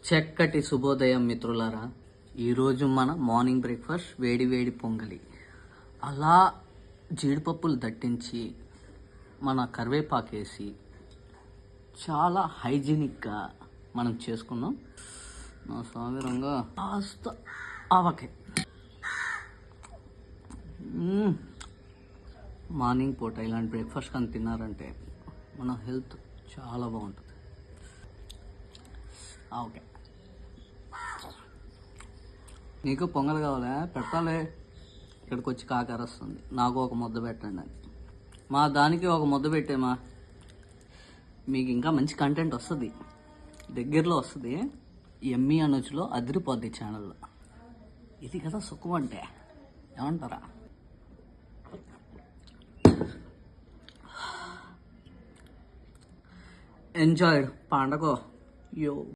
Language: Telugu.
చక్కటి శుభోదయం మిత్రులారా. ఈరోజు మన మార్నింగ్ బ్రేక్ఫాస్ట్ వేడి వేడి పొంగలి. అలా జీడిపప్పులు దట్టించి మన కరివేపాకు వేసి చాలా హైజీనిక్గా మనం చేసుకున్నాం. నా సాగరంగా కాస్త ఆవకాయ. మార్నింగ్ పూట ఇలాంటి బ్రేక్ఫాస్ట్ కానీ తిన్నారంటే మన హెల్త్ చాలా బాగుంటుంది. ఓకే, నీకు పొంగల్ కావాలా? పెట్టాలి. ఇక్కడికి వచ్చి కాకరస్తుంది. నాకు ఒక ముద్ద పెట్టండి అని. మా దానికి ఒక ముద్ద పెట్టేమా, మీకు ఇంకా మంచి కంటెంట్ వస్తుంది, దగ్గరలో వస్తుంది. ఎమ్మీ అనొచ్చులో అదిరిపోద్ది ఛానల్లో. ఇది కదా సుఖం అంటే, ఏమంటారా? ఎంజాయ్డ్ పండగ. యో